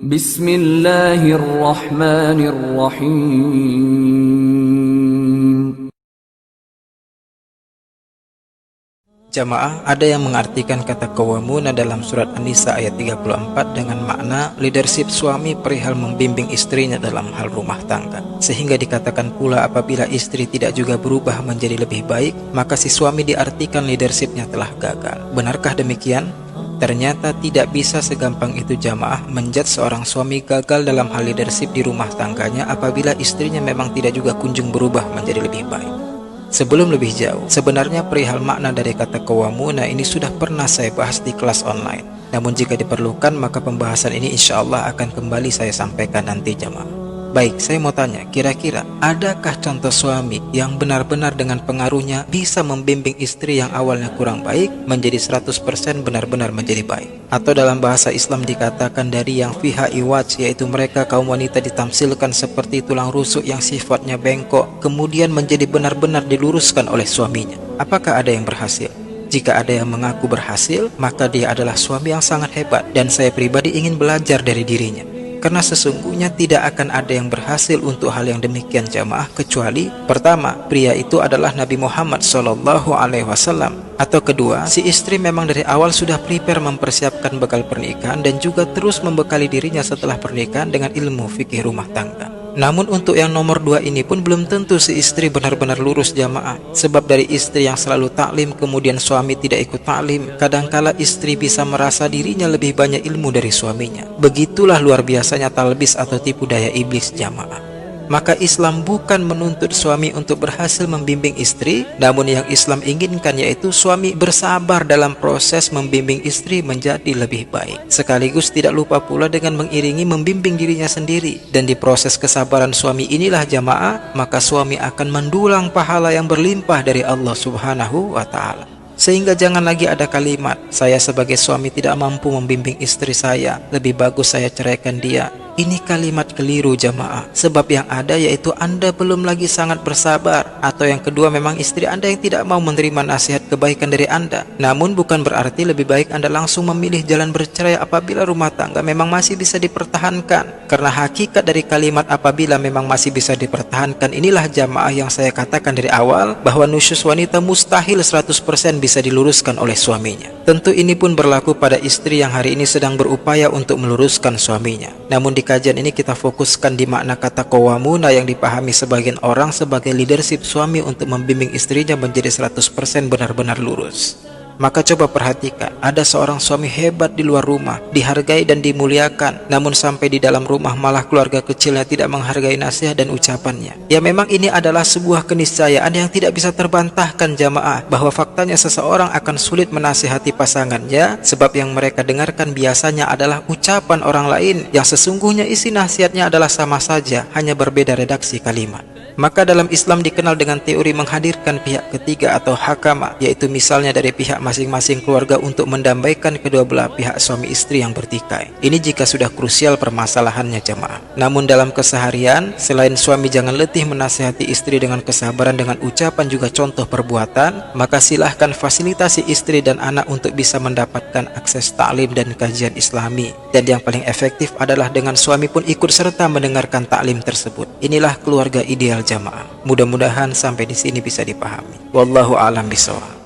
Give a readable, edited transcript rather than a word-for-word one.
Bismillahirrahmanirrahim. Jamaah, ada yang mengartikan kata qawwamuna dalam surat An-Nisa ayat 34 dengan makna leadership suami perihal membimbing istrinya dalam hal rumah tangga. Sehingga dikatakan pula apabila istri tidak juga berubah menjadi lebih baik, maka si suami diartikan leadershipnya telah gagal. Benarkah demikian? Ternyata tidak bisa segampang itu jamaah menjudge seorang suami gagal dalam hal leadership di rumah tangganya apabila istrinya memang tidak juga kunjung berubah menjadi lebih baik. Sebelum lebih jauh, sebenarnya perihal makna dari kata qawwamuna ini sudah pernah saya bahas di kelas online. Namun jika diperlukan maka pembahasan ini insya Allah akan kembali saya sampaikan nanti jamaah. Baik, saya mau tanya, kira-kira adakah contoh suami yang benar-benar dengan pengaruhnya bisa membimbing istri yang awalnya kurang baik menjadi 100% benar-benar menjadi baik? Atau dalam bahasa Islam dikatakan dari yang fiha iwaj, yaitu mereka kaum wanita ditamsilkan seperti tulang rusuk yang sifatnya bengkok, kemudian menjadi benar-benar diluruskan oleh suaminya. Apakah ada yang berhasil? Jika ada yang mengaku berhasil, maka dia adalah suami yang sangat hebat dan saya pribadi ingin belajar dari dirinya. Karena sesungguhnya tidak akan ada yang berhasil untuk hal yang demikian jamaah kecuali pertama, pria itu adalah Nabi Muhammad SAW, atau kedua, si istri memang dari awal sudah prepare mempersiapkan bekal pernikahan dan juga terus membekali dirinya setelah pernikahan dengan ilmu fikih rumah tangga. Namun untuk yang nomor dua ini pun belum tentu si istri benar-benar lurus jamaah. Sebab dari istri yang selalu taklim kemudian suami tidak ikut taklim, kadangkala istri bisa merasa dirinya lebih banyak ilmu dari suaminya. Begitulah luar biasanya talbis atau tipu daya iblis jamaah. Maka Islam bukan menuntut suami untuk berhasil membimbing istri, namun yang Islam inginkan yaitu suami bersabar dalam proses membimbing istri menjadi lebih baik. Sekaligus tidak lupa pula dengan mengiringi membimbing dirinya sendiri. Dan di proses kesabaran suami inilah jamaah, maka suami akan mendulang pahala yang berlimpah dari Allah Subhanahu wa Ta'ala. Sehingga jangan lagi ada kalimat, saya sebagai suami tidak mampu membimbing istri saya, lebih bagus saya ceraikan dia. Ini kalimat keliru jamaah. Sebab yang ada yaitu Anda belum lagi sangat bersabar. Atau yang kedua memang istri Anda yang tidak mau menerima nasihat kebaikan dari Anda. Namun bukan berarti lebih baik Anda langsung memilih jalan bercerai apabila rumah tangga memang masih bisa dipertahankan. Karena hakikat dari kalimat apabila memang masih bisa dipertahankan inilah jamaah yang saya katakan dari awal bahwa nusyus wanita mustahil 100% bisa diluruskan oleh suaminya. Tentu ini pun berlaku pada istri yang hari ini sedang berupaya untuk meluruskan suaminya. Namun di kajian ini kita fokuskan di makna kata qawwamuna yang dipahami sebagian orang sebagai leadership suami untuk membimbing istrinya menjadi 100% benar-benar lurus. Maka coba perhatikan, ada seorang suami hebat di luar rumah, dihargai dan dimuliakan, namun sampai di dalam rumah malah keluarga kecilnya tidak menghargai nasihat dan ucapannya. Ya memang ini adalah sebuah keniscayaan yang tidak bisa terbantahkan jamaah, bahwa faktanya seseorang akan sulit menasihati pasangannya, sebab yang mereka dengarkan biasanya adalah ucapan orang lain, yang sesungguhnya isi nasihatnya adalah sama saja, hanya berbeda redaksi kalimat. Maka dalam Islam dikenal dengan teori menghadirkan pihak ketiga atau hakama, yaitu misalnya dari pihak masing-masing keluarga untuk mendamaikan kedua belah pihak suami istri yang bertikai. Ini jika sudah krusial permasalahannya jamaah. Namun dalam keseharian, selain suami jangan letih menasihati istri dengan kesabaran dengan ucapan juga contoh perbuatan, maka silahkan fasilitasi istri dan anak untuk bisa mendapatkan akses taklim dan kajian Islami. Dan yang paling efektif adalah dengan suami pun ikut serta mendengarkan taklim tersebut. Inilah keluarga ideal jamaah. Mudah-mudahan sampai di sini bisa dipahami. Wallahu a'lam bishawab.